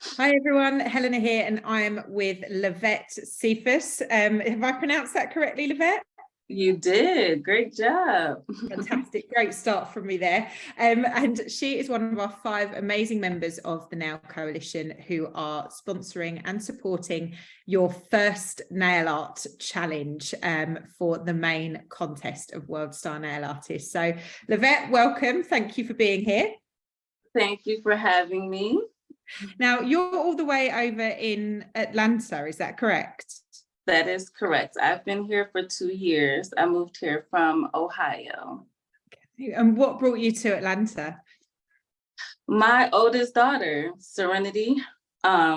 Hi everyone, Helena here, and I'm with Lavette Cephus. Have I pronounced that correctly, Lavette? You did. Great job. Fantastic, great start from me there. And she is one of our 5 amazing members of the Nail Coalition who are sponsoring and supporting your first nail art challenge for the main contest of World Star Nail Artists. So Lavette, welcome. Thank you for being here. Thank you for having me. Now, you're all the way over in Atlanta, is that correct? That is correct. I've been here for 2 years. I moved here from Ohio. And what brought you to Atlanta? My oldest daughter, Serenity,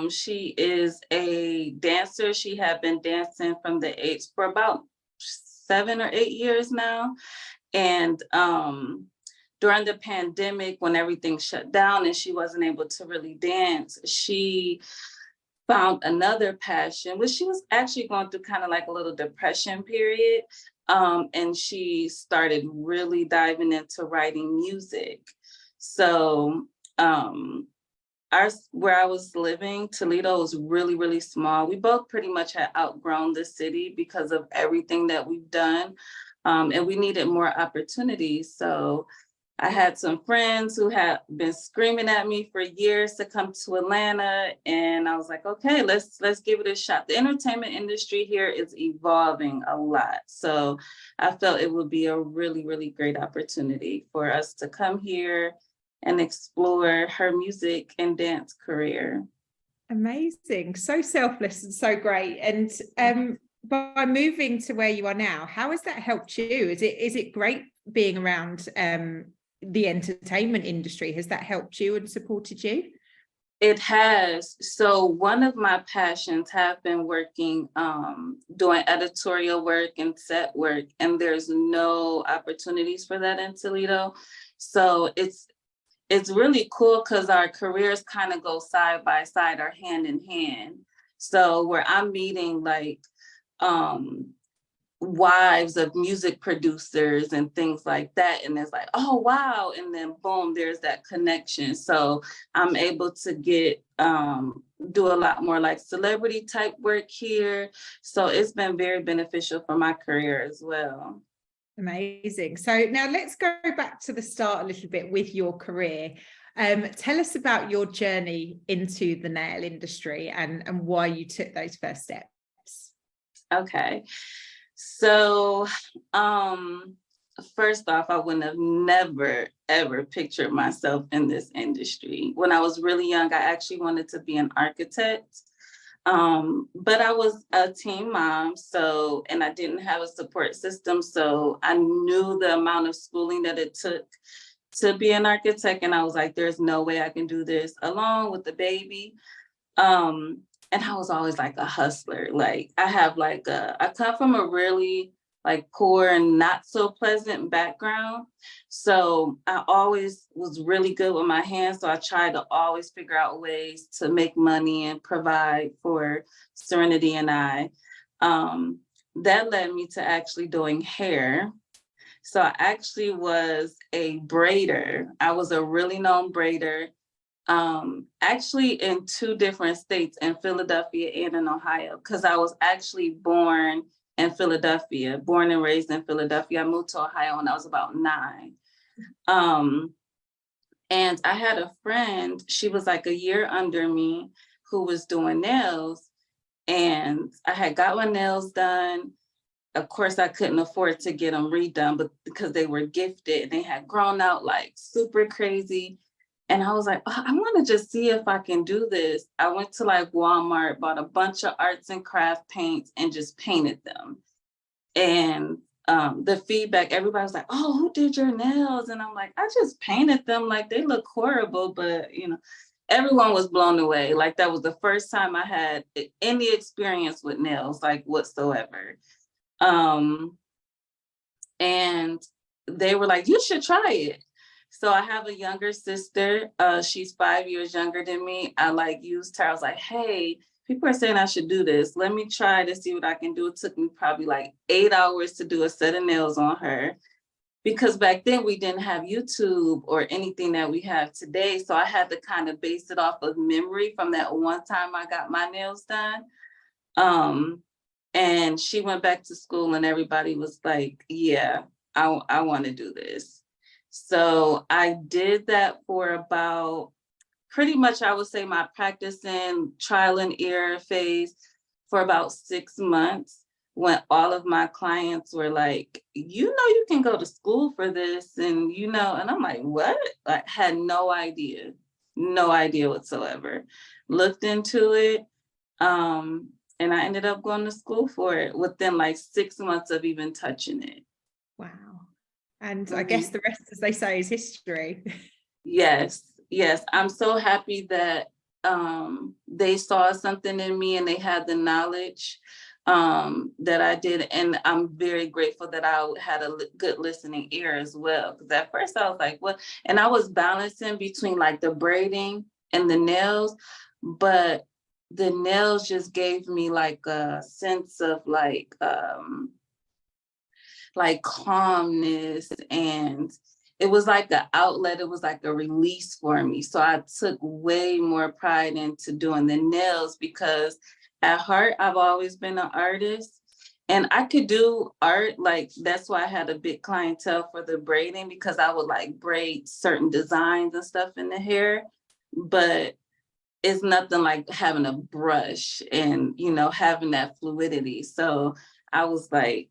she is a dancer. She had been dancing from the age for about 7 or 8 years now. And during the pandemic, when everything shut down and she wasn't able to really dance, she found another passion, which she was actually going through kind of like a little depression period. And she started really diving into writing music. So where I was living, Toledo, was really, really small. We both pretty much had outgrown the city because of everything that we've done. And we needed more opportunities. So I had some friends who had been screaming at me for years to come to Atlanta. And I was like, okay, let's give it a shot. The entertainment industry here is evolving a lot. So I felt it would be a really, really great opportunity for us to come here and explore her music and dance career. Amazing. So selfless and so great. And by moving to where you are now, how has that helped you? Is it great being around the entertainment industry? Has that helped you and supported you? It has. So one of my passions have been working, doing editorial work and set work, and there's no opportunities for that in Toledo. So it's really cool because our careers kind of go side by side or hand in hand. So where I'm meeting like wives of music producers and things like that, and it's like, oh wow, and then boom, there's that connection. So I'm able to get do a lot more like celebrity type work here. So it's been very beneficial for my career as well. Amazing. So now let's go back to the start a little bit with your career. Tell us about your journey into the nail industry and why you took those first steps. Okay. So first off, I wouldn't have never, ever pictured myself in this industry. When I was really young, I actually wanted to be an architect. But I was a teen mom, and I didn't have a support system. So I knew the amount of schooling that it took to be an architect. And I was like, there's no way I can do this alone with the baby. And I was always like a hustler. Like I come from a really like poor and not so pleasant background. So I always was really good with my hands. So I tried to always figure out ways to make money and provide for Serenity and I. That led me to actually doing hair. So I actually was a braider. I was a really known braider. Actually in 2 different states, in Philadelphia and in Ohio, because I was actually born in Philadelphia, born and raised in Philadelphia. I moved to Ohio when I was about 9. And I had a friend, she was like a year under me, who was doing nails. And I had got my nails done. Of course, I couldn't afford to get them redone, but because they were gifted and they had grown out like super crazy. And I was like, oh, I want to just see if I can do this. I went to like Walmart, bought a bunch of arts and craft paints and just painted them. And the feedback, everybody was like, oh, who did your nails? And I'm like, I just painted them, like they look horrible, but everyone was blown away. Like that was the first time I had any experience with nails, like whatsoever. And they were like, you should try it. So I have a younger sister. She's 5 years younger than me. I like used her. I was like, hey, people are saying I should do this. Let me try to see what I can do. It took me probably like 8 hours to do a set of nails on her. because back then we didn't have YouTube or anything that we have today. So I had to kind of base it off of memory from that one time I got my nails done. And she went back to school and everybody was like, yeah, I want to do this. So I did that for about pretty much, I would say, my practicing trial and error phase for about 6 months, when all of my clients were like, you can go to school for this, and and I'm like, what? I had no idea whatsoever. Looked into it, and I ended up going to school for it within like 6 months of even touching it. Wow. And I guess the rest, as they say, is history. Yes. I'm so happy that they saw something in me and they had the knowledge that I did. And I'm very grateful that I had a good listening ear as well. Because at first I was like, what? And I was balancing between like the braiding and the nails, but the nails just gave me like a sense of like calmness, and it was like an outlet. It was like a release for me. So I took way more pride into doing the nails, because at heart, I've always been an artist, and I could do art. Like, that's why I had a big clientele for the braiding, because I would like braid certain designs and stuff in the hair, but it's nothing like having a brush and, having that fluidity. So I was like,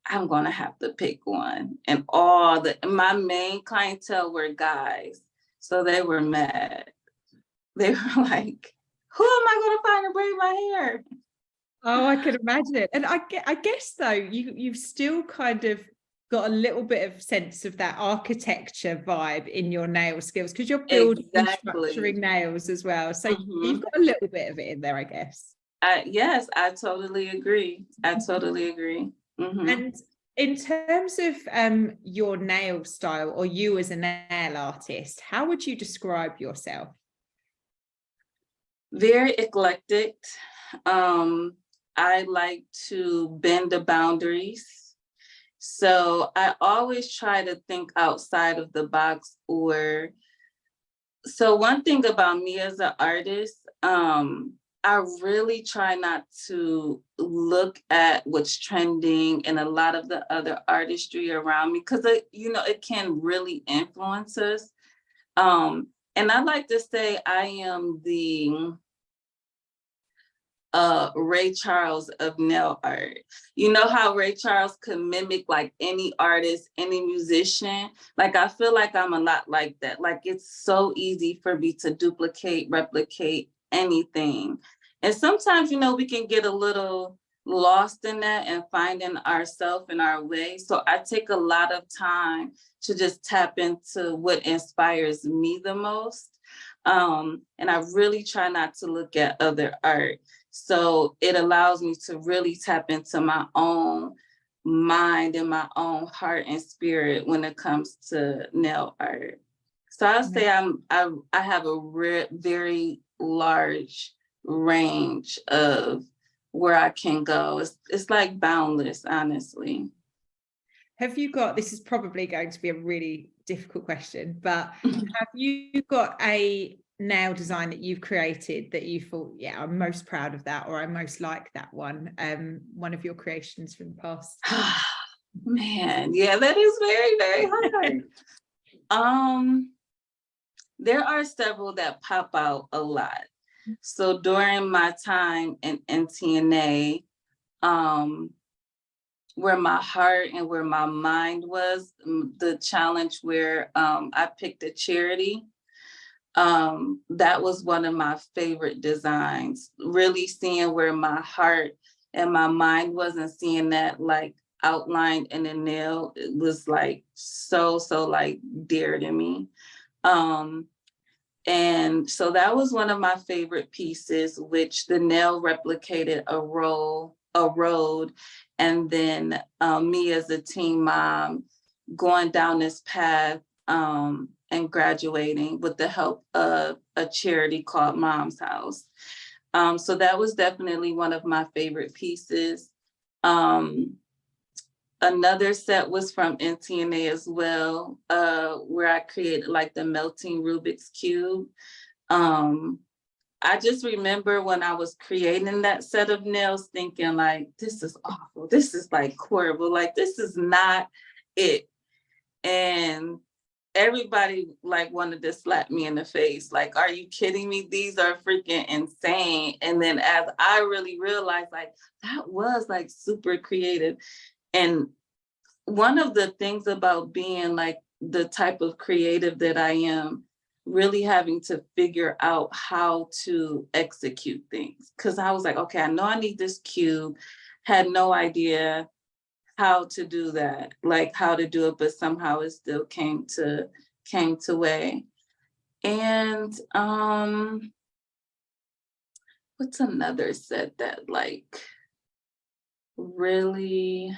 I'm going to have to pick one. And my main clientele were guys. So they were mad. They were like, who am I going to find to braid my hair? Oh, I can imagine it. And I guess though, you've still kind of got a little bit of sense of that architecture vibe in your nail skills, because you're building and structuring nails as well. So you've got a little bit of it in there, I guess. Yes, I totally agree. And in terms of your nail style, or you as a nail artist, how would you describe yourself? Very eclectic. I like to bend the boundaries. So I always try to think outside of the box. So one thing about me as an artist, I really try not to look at what's trending and a lot of the other artistry around me, because it can really influence us. And I like to say I am the Ray Charles of nail art. You know how Ray Charles could mimic like any artist, any musician? Like, I feel like I'm a lot like that. Like, it's so easy for me to duplicate, replicate anything. And sometimes, we can get a little lost in that and finding ourselves in our way. So I take a lot of time to just tap into what inspires me the most. And I really try not to look at other art. So it allows me to really tap into my own mind and my own heart and spirit when it comes to nail art. So I'll say I have a very large range of where I can go. It's like boundless, honestly. Have you got, this is probably going to be a really difficult question, but have you got a nail design that you've created that you thought, yeah, I'm most proud of that, or I most like that one of your creations from the past? Man, yeah, that is very, very hard. There are several that pop out a lot. So during my time in NTNA, where my heart and where my mind was, the challenge where I picked a charity, that was one of my favorite designs. Really seeing where my heart and my mind was, and seeing that like outlined in the nail, it was like so like dear to me. And so that was one of my favorite pieces, which the nail replicated a road, and then me as a teen mom going down this path and graduating with the help of a charity called Mom's House. So that was definitely one of my favorite pieces. Another set was from NTNA as well, where I created like the melting Rubik's Cube. I just remember when I was creating that set of nails thinking like, this is awful. This is like horrible. Like, this is not it. And everybody like wanted to slap me in the face. Like, are you kidding me? These are freaking insane. And then as I really realized, like, that was like super creative. And one of the things about being like the type of creative that I am, really having to figure out how to execute things. Cause I was like, okay, I know I need this cube, had no idea how to do that, like how to do it, but somehow it still came to way. And what's another set that like really,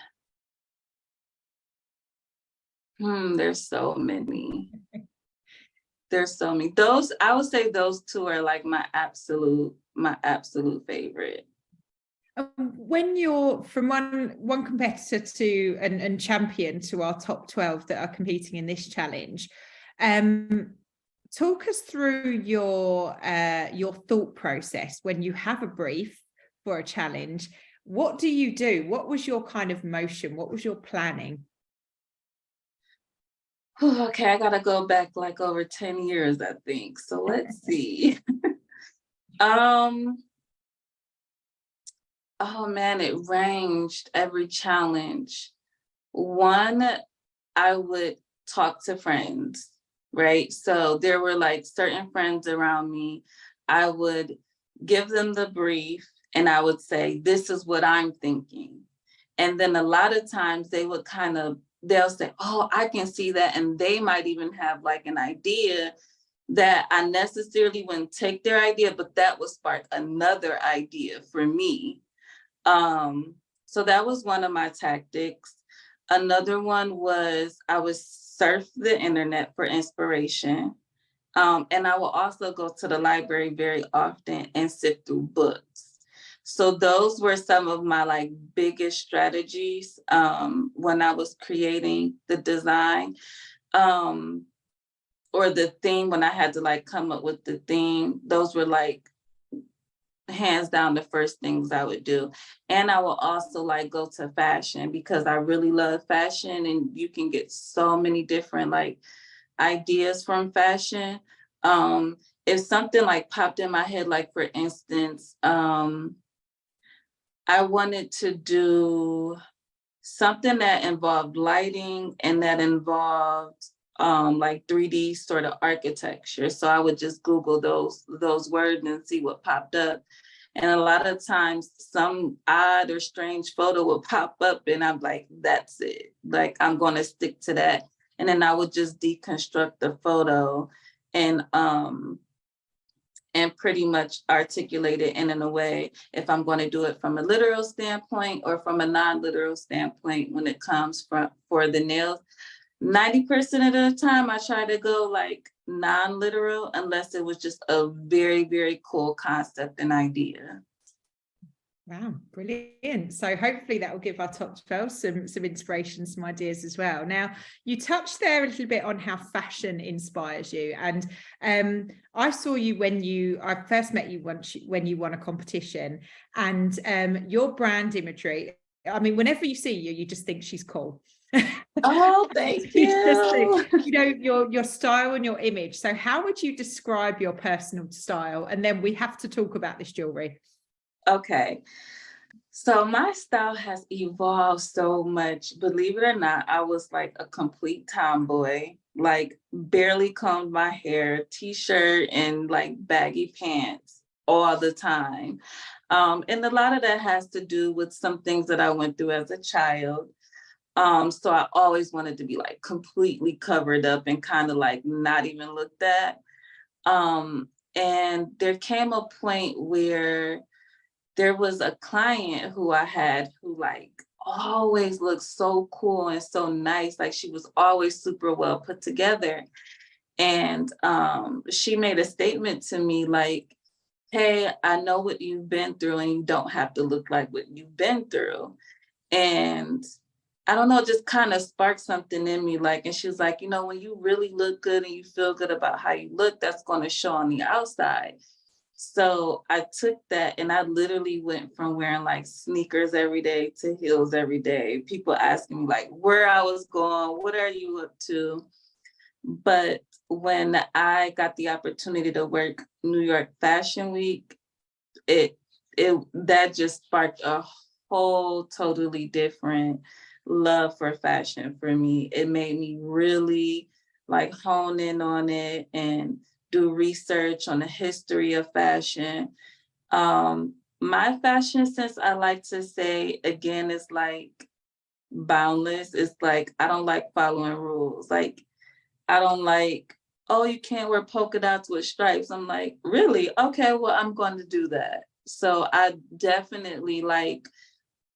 there's so many. There's so many. Those, I would say those two are like my absolute favorite. When you're from one competitor to and champion to our top 12 that are competing in this challenge, talk us through your thought process when you have a brief for a challenge. What do you do? What was your kind of motion? What was your planning? Okay, I gotta go back like over 10 years, I think. So let's see. Oh man, it ranged every challenge. One, I would talk to friends, right? So there were like certain friends around me. I would give them the brief and I would say, this is what I'm thinking. And then a lot of times they would they'll say, oh, I can see that. And they might even have like an idea that I necessarily wouldn't take their idea, but that would spark another idea for me. So that was one of my tactics. Another one was I would surf the internet for inspiration. And I will also go to the library very often and sift through books. So those were some of my like biggest strategies when I was creating the design or the theme. When I had to like come up with the theme, those were like hands down the first things I would do. And I will also like go to fashion because I really love fashion and you can get so many different like ideas from fashion. If something like popped in my head, like for instance, I wanted to do something that involved lighting and that involved like 3D sort of architecture. So I would just Google those words and see what popped up. And a lot of times some odd or strange photo would pop up and I'm like, that's it. Like, I'm going to stick to that. And then I would just deconstruct the photo and pretty much articulate it in a way if I'm going to do it from a literal standpoint or from a non-literal standpoint when it comes for the nails. 90% of the time I try to go like non-literal unless it was just a very, very cool concept and idea. Wow, brilliant. So hopefully that will give our top 12 some inspiration, some ideas as well. Now, you touched there a little bit on how fashion inspires you. And I saw you I first met you when you won a competition, and your brand imagery, I mean, whenever you see you just think she's cool. Oh, thank you. You know, your style and your image. So how would you describe your personal style? And then we have to talk about this jewelry. Okay. So my style has evolved so much. Believe it or not, I was like a complete tomboy, like barely combed my hair, t-shirt and like baggy pants all the time. And a lot of that has to do with some things that I went through as a child. So I always wanted to be like completely covered up and kind of like not even looked at. And there came a point where there was a client who I had who like always looked so cool and so nice. Like she was always super well put together. And she made a statement to me like, hey, I know what you've been through and you don't have to look like what you've been through. And I don't know, just kind of sparked something in me. Like, and she was like, you know, when you really look good and you feel good about how you look, that's going to show on the outside. So I took that and I literally went from wearing like sneakers every day to heels every day. People asking me like where I was going, what are you up to? But when I got the opportunity to work New York Fashion Week, it that just sparked a whole totally different love for fashion for me. It made me really like hone in on it and do research on the history of fashion. My fashion sense, I like to say again, is like boundless. It's like I don't like following rules. Like I don't like, oh, you can't wear polka dots with stripes. I'm like, really? Okay, well, I'm going to do that. So I definitely like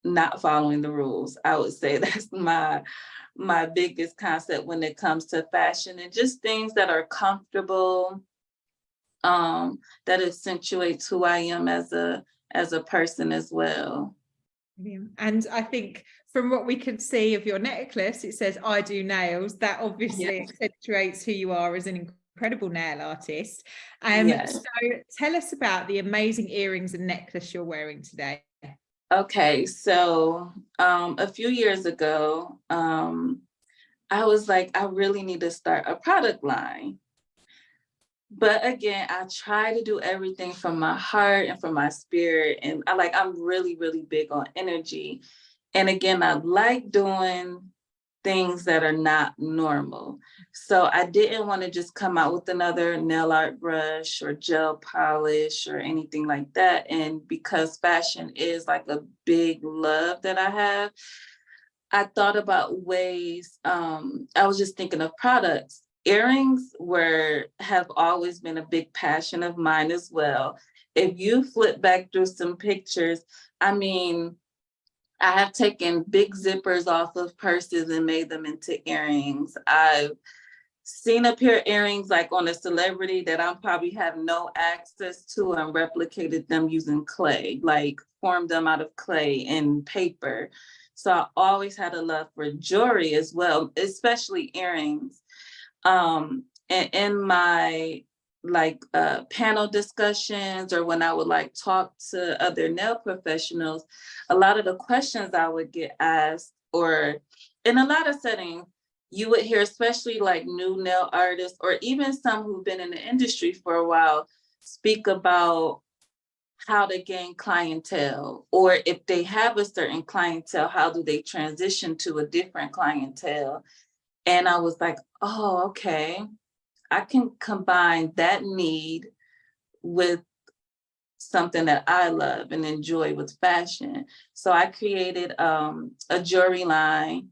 not following the rules. I would say that's my biggest concept when it comes to fashion, and just things that are comfortable, that accentuates who I am as a person as well. And I think from what we could see of your necklace, it says I do nails. That obviously accentuates who you are as an incredible nail artist. Yes. So tell us about the amazing earrings and necklace you're wearing today. Okay, so a few years ago, I was like, I really need to start a product line. But again, I try to do everything from my heart and from my spirit. And I'm really, really big on energy. And again, I like doing things that are not normal. So I didn't want to just come out with another nail art brush or gel polish or anything like that. And because fashion is like a big love that I have, I thought about ways, I was just thinking of products. Earrings have always been a big passion of mine as well. If you flip back through some pictures, I mean, I have taken big zippers off of purses and made them into earrings. I've seen a pair of earrings like on a celebrity that I probably have no access to and replicated them using clay, like formed them out of clay and paper. So I always had a love for jewelry as well, especially earrings. And in my panel discussions, or when I would like talk to other nail professionals, a lot of the questions I would get asked, or in a lot of settings, you would hear, especially like new nail artists, or even some who've been in the industry for a while, speak about how to gain clientele, or if they have a certain clientele, how do they transition to a different clientele? And I was like, oh, okay, I can combine that need with something that I love and enjoy with fashion. So I created a jewelry line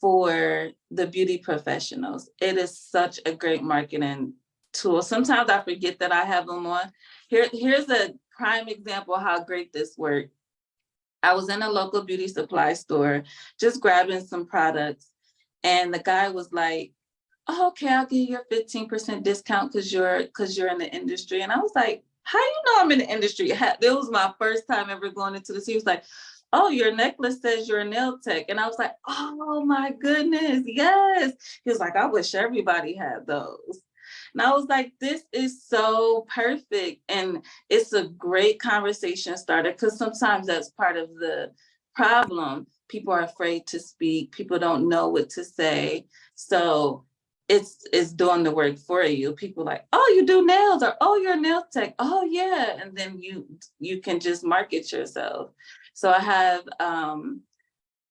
for the beauty professionals. It is such a great marketing tool. Sometimes I forget that I have them on. Here's a prime example of how great this worked. I was in a local beauty supply store, just grabbing some products. And the guy was like, oh, okay, I'll give you a 15% discount because you're in the industry. And I was like, how you know I'm in the industry? It was my first time ever going into this. He was like, oh, your necklace says you're a nail tech. And I was like, oh my goodness, yes. He was like, I wish everybody had those. And I was like, this is so perfect. And it's a great conversation starter, because sometimes that's part of the problem. People are afraid to speak. People don't know what to say. So it's doing the work for you. People like, oh, you do nails, or oh, you're a nail tech. Oh yeah. And then you can just market yourself. So I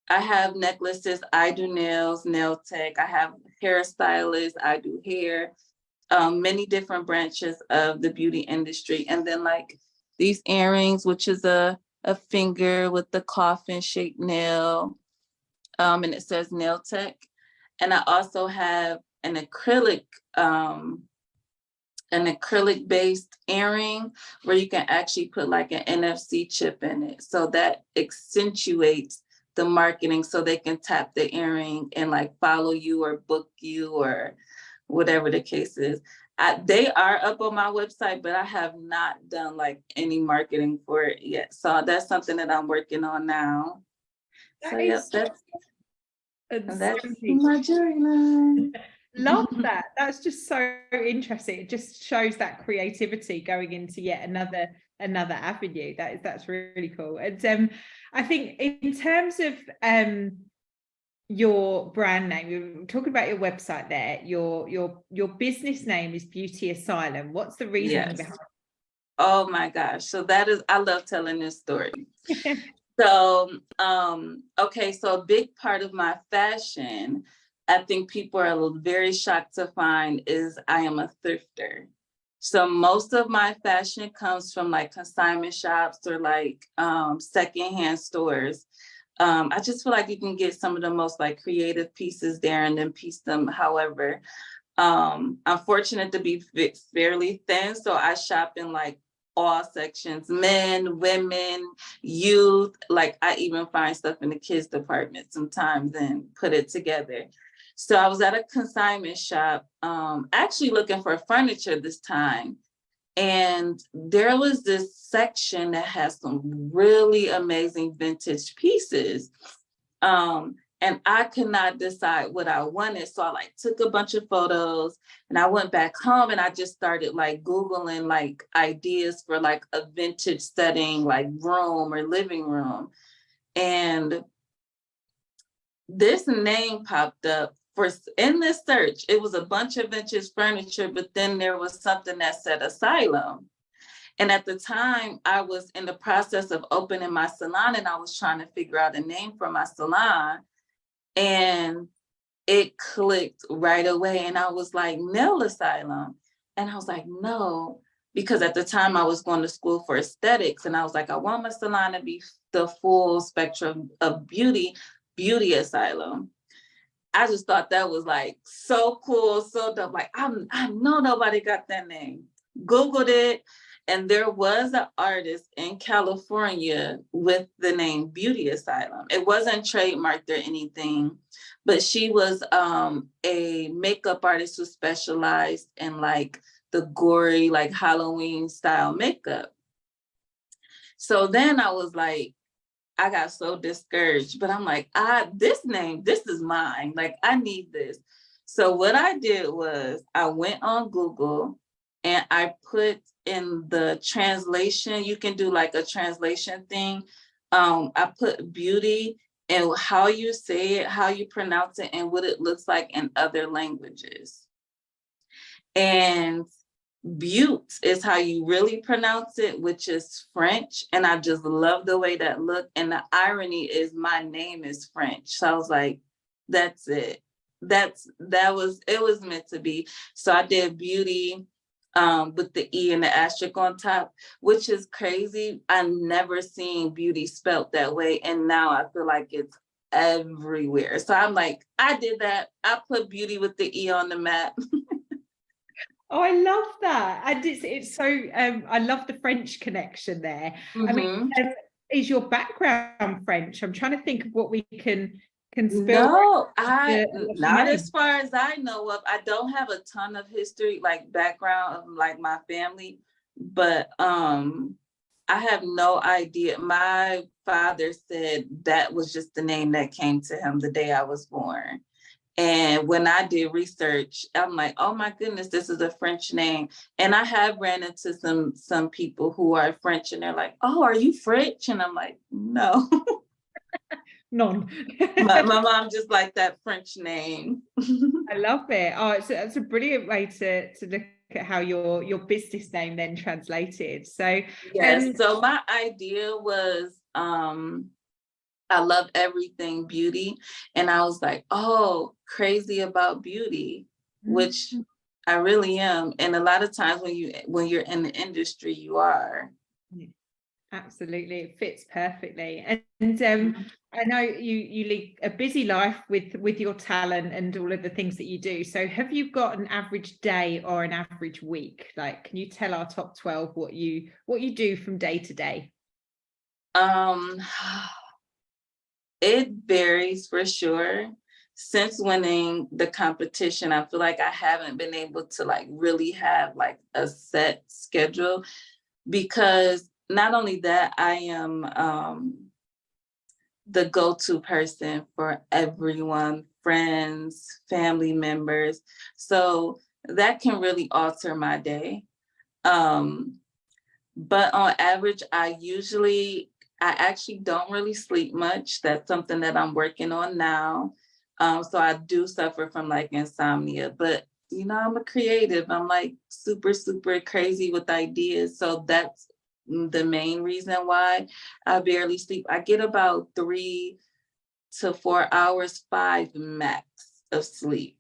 have necklaces, I do nails, nail tech. I have hairstylists, I do hair, many different branches of the beauty industry. And then like these earrings, which is a finger with the coffin shaped nail, and it says nail tech. And I also have an acrylic based earring where you can actually put like an NFC chip in it. So that accentuates the marketing, so they can tap the earring and like follow you or book you or whatever the case is. They are up on my website, but I have not done like any marketing for it yet. So that's something that I'm working on now. So yeah, And And so that's deep. my jury line. Love that. That's just so interesting. It just shows that creativity going into yet another avenue. That's really cool. And I think in terms of your brand name, you're talking about your website there, your business name is Beauty Asylum. What's the reasoning Yes. behind Oh my gosh. So I love telling this story. it? So, okay, so a big part of my fashion, I think people are very shocked to find, is I am a thrifter. So most of my fashion comes from like consignment shops or like secondhand stores. I just feel like you can get some of the most like creative pieces there and then piece them however. I'm fortunate to be fairly thin, so I shop in like all sections, men, women, youth. Like I even find stuff in the kids department sometimes and put it together. So I was at a consignment shop, actually looking for furniture this time. And there was this section that has some really amazing vintage pieces. And I could not decide what I wanted. So I like took a bunch of photos and I went back home and I just started like Googling like ideas for like a vintage setting, like room or living room. And this name popped up in this search. It was a bunch of vintage furniture, but then there was something that said asylum. And at the time, I was in the process of opening my salon and I was trying to figure out a name for my salon. And it clicked right away. And I was like, nail asylum. And I was like, no, because at the time I was going to school for aesthetics. And I was like, I want my salon to be the full spectrum of beauty asylum. I just thought that was like so cool, so dope. Like, I know nobody got that name. Googled it. And there was an artist in California with the name Beauty Asylum. It wasn't trademarked or anything, but she was a makeup artist who specialized in like the gory, like Halloween style makeup. So then I was like, I got so discouraged, but I'm like, this name, this is mine. Like, I need this. So what I did was I went on Google and I put in the translation, you can do like a translation thing. I put beauty and how you say it, how you pronounce it, and what it looks like in other languages. And Butte is how you really pronounce it, which is French. And I just love the way that looked. And the irony is my name is French. So I was like, that's it. It was meant to be. So I did beauty with the E and the asterisk on top, which is crazy. I never seen beauty spelt that way. And now I feel like it's everywhere. So I'm like, I did that. I put beauty with the E on the map. Oh, I love that. And it's so I love the French connection there. I mean, is your background French? I'm trying to think of what we can spill. No, not as far as I know of. I don't have a ton of history, like background of like my family, but I have no idea. My father said that was just the name that came to him the day I was born. And when I did research, I'm like, oh my goodness, this is a French name. And I have ran into some people who are French and they're like, oh, are you French? And I'm like, no. None. my mom just liked that French name. I love it. Oh, it's a brilliant way to look at how your business name then translated. So yes, so my idea was I love everything beauty. And I was like, oh, crazy about beauty, which I really am. And a lot of times when you're in the industry, you are. Absolutely, it fits perfectly. And I know you lead a busy life with your talent and all of the things that you do. So have you got an average day or an average week? Like, can you tell our top 12 what you do from day to day? It varies for sure. Since winning the competition, I feel like I haven't been able to like really have like a set schedule, because not only that, I am the go-to person for everyone, friends, family members. So that can really alter my day. But on average, I actually don't really sleep much. That's something that I'm working on now. So I do suffer from like insomnia, but I'm a creative. I'm like super, super crazy with ideas. So that's the main reason why I barely sleep. I get about 3 to 4 hours, 5 max of sleep.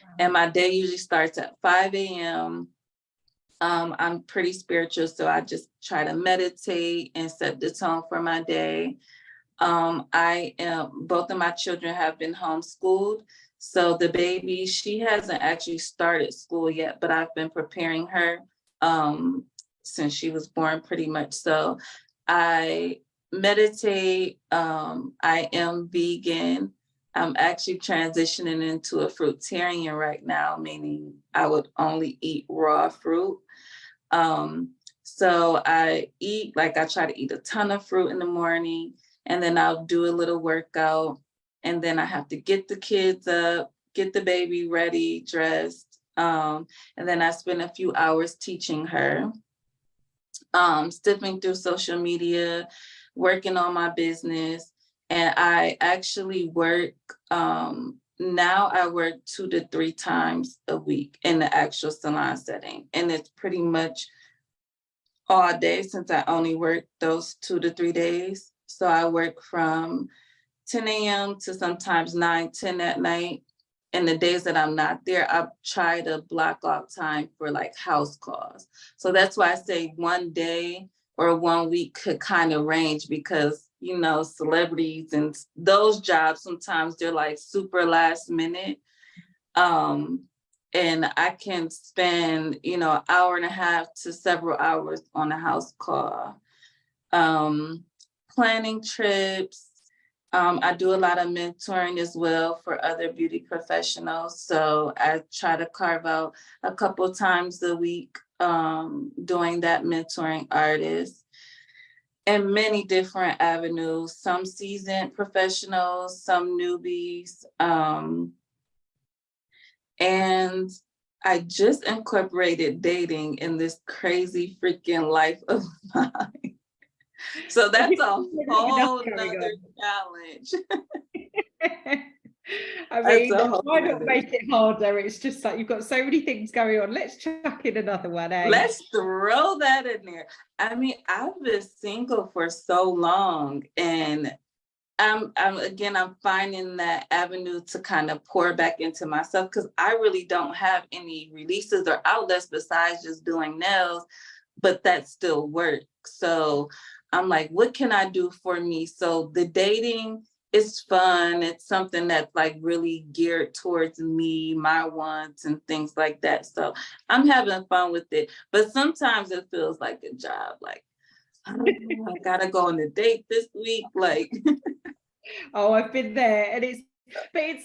Wow. And my day usually starts at 5 a.m. I'm pretty spiritual, so I just try to meditate and set the tone for my day. Both of my children have been homeschooled. So the baby, she hasn't actually started school yet, but I've been preparing her since she was born pretty much. So I meditate. I am vegan. I'm actually transitioning into a fruitarian right now, meaning I would only eat raw fruit. So I try to eat a ton of fruit in the morning, and then I'll do a little workout, and then I have to get the kids up, get the baby ready, dressed. And then I spend a few hours teaching her, sifting through social media, working on my business. And I actually work, now I work 2 to 3 times a week in the actual salon setting. And it's pretty much all day since I only work those 2 to 3 days. So I work from 10 a.m. to sometimes 9, 10 at night. And the days that I'm not there, I try to block off time for like house calls. So that's why I say one day or 1 week could kind of range, because, celebrities and those jobs, sometimes they're like super last minute. And I can spend, an hour and a half to several hours on a house call, planning trips. I do a lot of mentoring as well for other beauty professionals. So I try to carve out a couple times a week doing that, mentoring artists, and many different avenues, some seasoned professionals, some newbies. And I just incorporated dating in this crazy freaking life of mine. So that's a whole nother challenge. I mean, why not make it harder? It's just like you've got so many things going on. Let's chuck in another one, eh? Let's throw that in there. I mean, I've been single for so long, and I'm finding that avenue to kind of pour back into myself, because I really don't have any releases or outlets besides just doing nails, but that still works. So I'm like, what can I do for me? So the dating is fun. It's something that's like really geared towards me, my wants and things like that. So I'm having fun with it, but sometimes it feels like a job. Like, I gotta go on a date this week. Like, oh, I've been there, and it's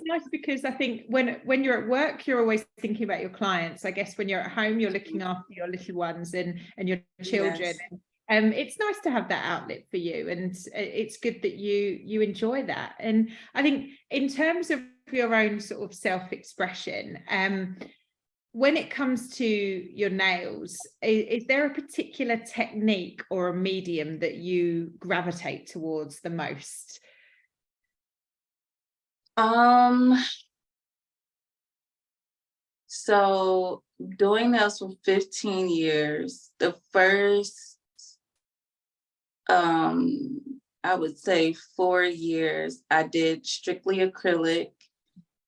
nice because I think when you're at work, you're always thinking about your clients. I guess when you're at home, you're looking after your little ones and your children. Yes. It's nice to have that outlet for you, and it's good that you enjoy that. And I think in terms of your own sort of self-expression, when it comes to your nails, is there a particular technique or a medium that you gravitate towards the most? So doing nails for 15 years, the first, I would say 4 years, I did strictly acrylic,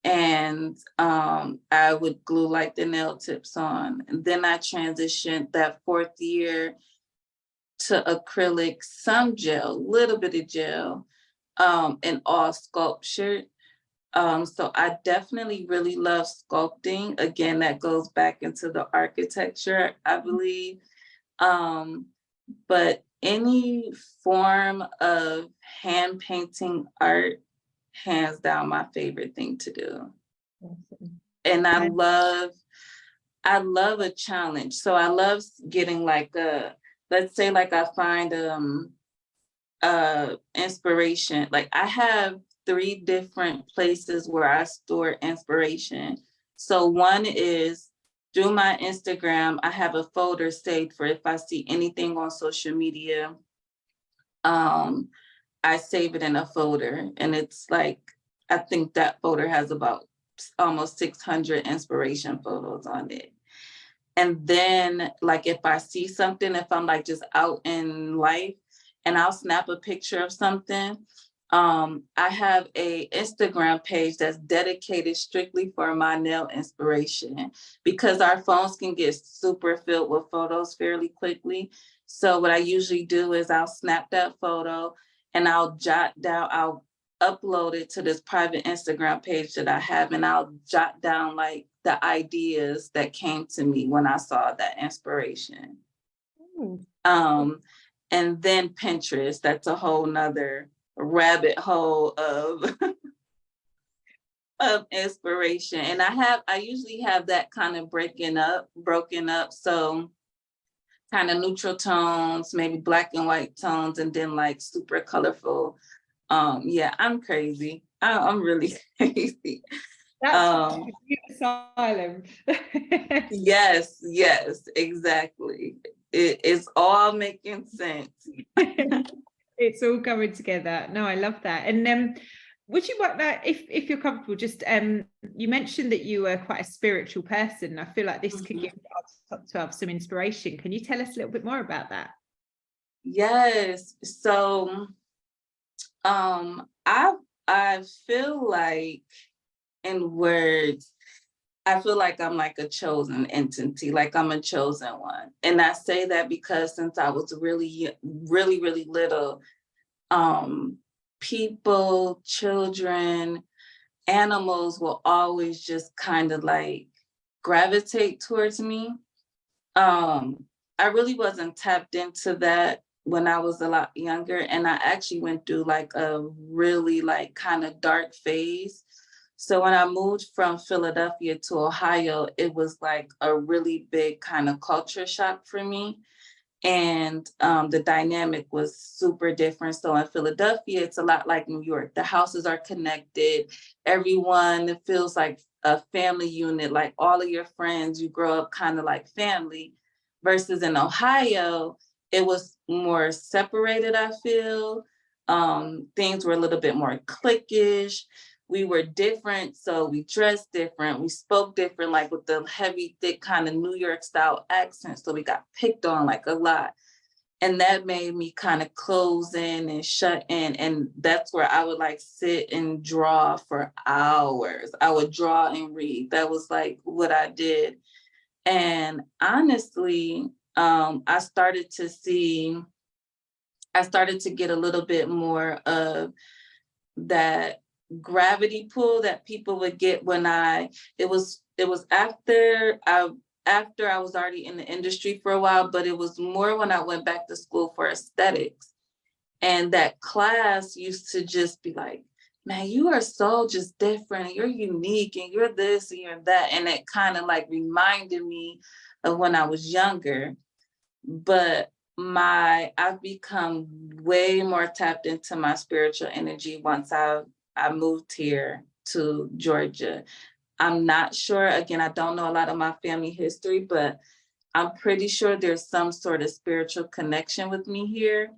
and I would glue like the nail tips on. And then I transitioned that 4th year to acrylic, some gel, little bit of gel, and all sculpture. So I definitely really love sculpting. Again, that goes back into the architecture, I believe. But any form of hand painting art, hands down, my favorite thing to do. Awesome. And I love a challenge. So I love getting like let's say like I find inspiration. Like I have 3 different places where I store inspiration. So one is through my Instagram, I have a folder saved for if I see anything on social media. I save it in a folder, and it's like, I think that folder has about almost 600 inspiration photos on it. And then like if I see something, if I'm like just out in life and I'll snap a picture of something, I have a Instagram page that's dedicated strictly for my nail inspiration, because our phones can get super filled with photos fairly quickly. So what I usually do is I'll snap that photo and I'll upload it to this private Instagram page that I have, and I'll jot down like the ideas that came to me when I saw that inspiration. And then Pinterest, that's a whole nother rabbit hole of of inspiration. And I usually have that kind of broken up. So kind of neutral tones, maybe black and white tones, and then like super colorful. Yeah, I'm crazy. I'm really crazy. That's asylum. Yes, exactly. It's all making sense. It's all coming together. No, I love that. And would you want that, if you're comfortable, just you mentioned that you were quite a spiritual person. I feel like this could give our top 12 some inspiration. Can you tell us a little bit more about that? Yes. So I feel like, in words, I feel like I'm like a chosen entity, like I'm a chosen one. And I say that because since I was really little, people, children, animals will always just kind of like gravitate towards me. I really wasn't tapped into that when I was a lot younger, and I actually went through like a really like kind of dark phase. So when I moved from Philadelphia to Ohio, it was like a really big kind of culture shock for me. And the dynamic was super different. So in Philadelphia, it's a lot like New York. The houses are connected. Everyone feels like a family unit, like all of your friends, you grow up kind of like family. Versus in Ohio, it was more separated, I feel. Things were a little bit more cliquish. We were different, so we dressed different. We spoke different, like with the heavy, thick kind of New York style accent. So we got picked on like a lot. And that made me kind of close in and shut in. And that's where I would like sit and draw for hours. I would draw and read. That was like what I did. And honestly, I started to get a little bit more of that gravity pull that people would get when it was after I was already in the industry for a while, but it was more when I went back to school for aesthetics. And that class used to just be like, man, you are so just different. You're unique and you're this and you're that. And it kind of like reminded me of when I was younger. But I've become way more tapped into my spiritual energy once I moved here to Georgia. I'm not sure, again, I don't know a lot of my family history, but I'm pretty sure there's some sort of spiritual connection with me here.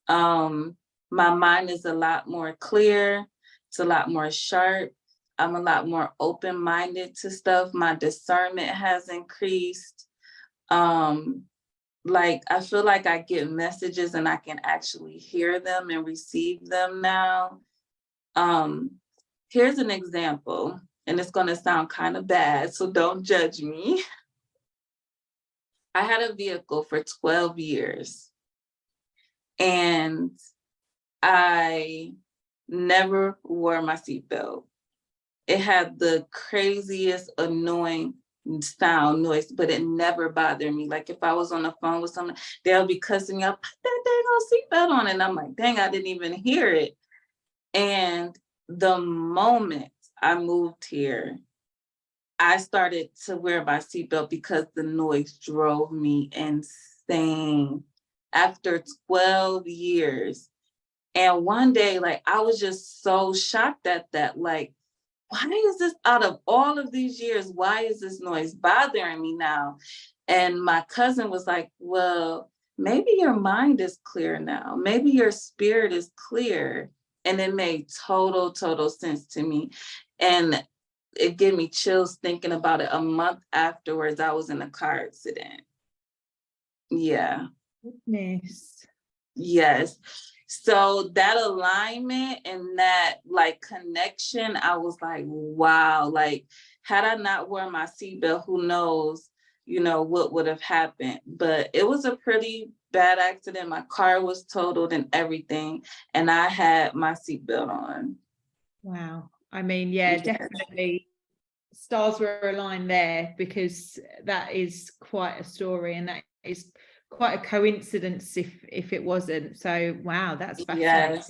My mind is a lot more clear. It's a lot more sharp. I'm a lot more open-minded to stuff. My discernment has increased. Like I feel like I get messages and I can actually hear them and receive them now. Here's an example, and it's going to sound kind of bad, so don't judge me. I had a vehicle for 12 years and I never wore my seatbelt. It had the craziest, annoying noise, but it never bothered me. Like if I was on the phone with someone, they'll be cussing me out, put that dang seatbelt on. And I'm like, dang, I didn't even hear it. And the moment I moved here, I started to wear my seatbelt because the noise drove me insane. After 12 years, And one day, like, I was just so shocked at that. Like, why is this, out of all of these years, why is this noise bothering me now? And my cousin was like, well, maybe your mind is clear now. Maybe your spirit is clear. And it made total sense to me. And it gave me chills thinking about it. A month afterwards, I was in a car accident. Yeah. Goodness. Yes. So that alignment and that like connection, I was like, wow, like had I not worn my seatbelt, who knows, what would have happened. But it was a pretty bad accident. My car was totaled and everything. And I had my seatbelt on. Wow. I mean, yeah, definitely stars were aligned there, because that is quite a story, and that is quite a coincidence if it wasn't. So wow, that's fascinating.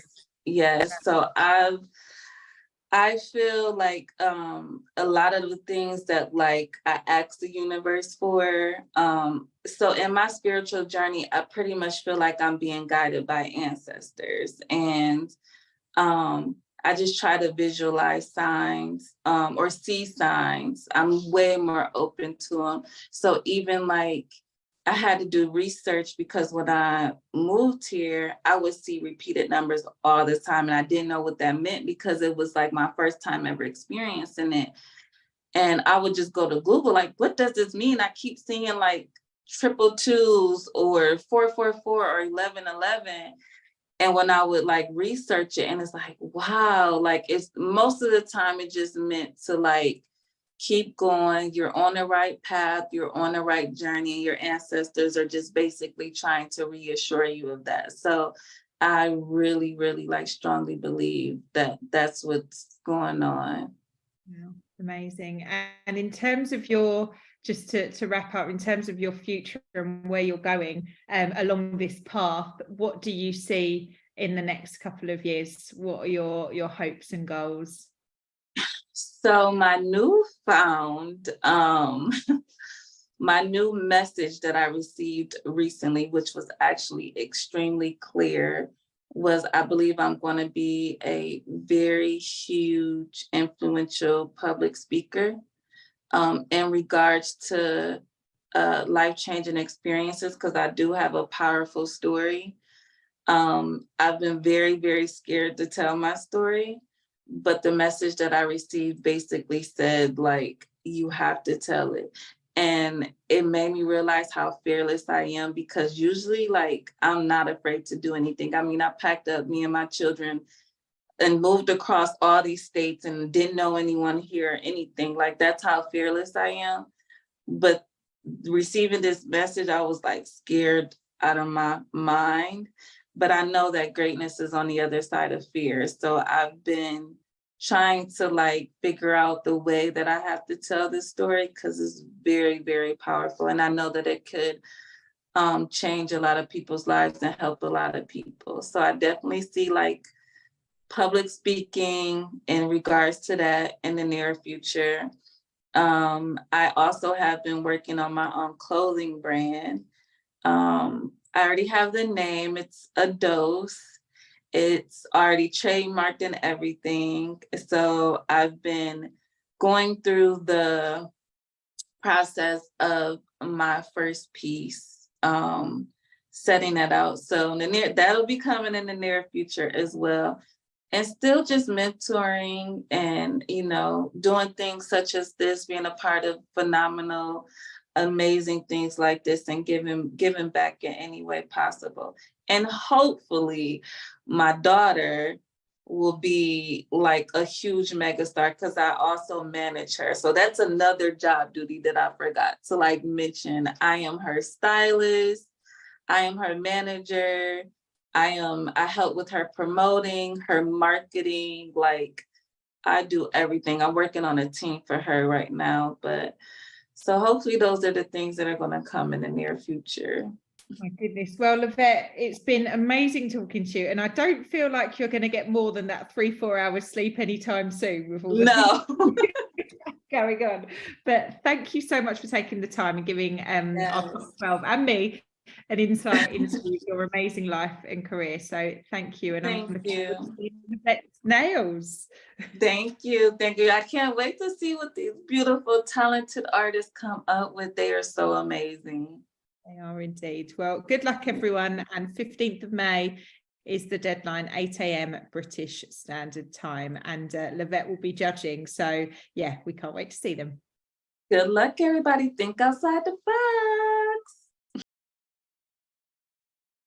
Yes. So I feel like a lot of the things that like I asked the universe for. So in my spiritual journey, I pretty much feel like I'm being guided by ancestors, and I just try to visualize signs or see signs. I'm way more open to them. So even like I had to do research, because when I moved here, I would see repeated numbers all the time. And I didn't know what that meant, because it was like my first time ever experiencing it. And I would just go to Google, like, what does this mean? I keep seeing like 222s or 444 or 1111. And when I would like research it, and it's like, wow, like it's most of the time it just meant to like keep going. You're on the right path, you're on the right journey, and your ancestors are just basically trying to reassure you of that. So I really, really like strongly believe that that's what's going on. Yeah, amazing. And in terms of your, just to wrap up, in terms of your future and where you're going along this path, what do you see in the next couple of years? What are your hopes and goals? So my newfound, my new message that I received recently, which was actually extremely clear, was I believe I'm going to be a very huge, influential public speaker in regards to life-changing experiences, because I do have a powerful story. I've been very, very scared to tell my story, but the message that I received basically said, like, you have to tell it. And it made me realize how fearless I am, because usually, like, I'm not afraid to do anything. I mean, I packed up me and my children and moved across all these states and didn't know anyone here or anything. Like, that's how fearless I am. But receiving this message, I was like scared out of my mind. But I know that greatness is on the other side of fear. So I've been trying to like figure out the way that I have to tell this story, because it's very, very powerful. And I know that it could change a lot of people's lives and help a lot of people. So I definitely see like public speaking in regards to that in the near future. I also have been working on my own clothing brand. I already have the name. It's a dose. It's already trademarked and everything. So I've been going through the process of my first piece, setting that out. So that'll be coming in the near future as well. And still just mentoring and, doing things such as this, being a part of phenomenal, amazing things like this, and giving back in any way possible. And hopefully my daughter will be like a huge megastar, because I also manage her. So that's another job duty that I forgot to like mention. I am her stylist. I am her manager. I help with her promoting, her marketing, like I do everything. I'm working on a team for her right now, but so hopefully those are the things that are going to come in the near future. My goodness. Well, Lavette, it's been amazing talking to you, and I don't feel like you're going to get more than that 3-4 hours sleep anytime soon with all the things going on. But thank you so much for taking the time and giving our top 12 and me an insight into your amazing life and career. So thank you. And Thank I'm looking you. forward to seeing Lavette's nails. Thank you. Thank you. I can't wait to see what these beautiful, talented artists come up with. They are so amazing. They are indeed. Well, good luck, everyone. And 15th of May is the deadline, 8 a.m. British Standard Time. And Lavette will be judging. So, yeah, we can't wait to see them. Good luck, everybody. Think outside the box.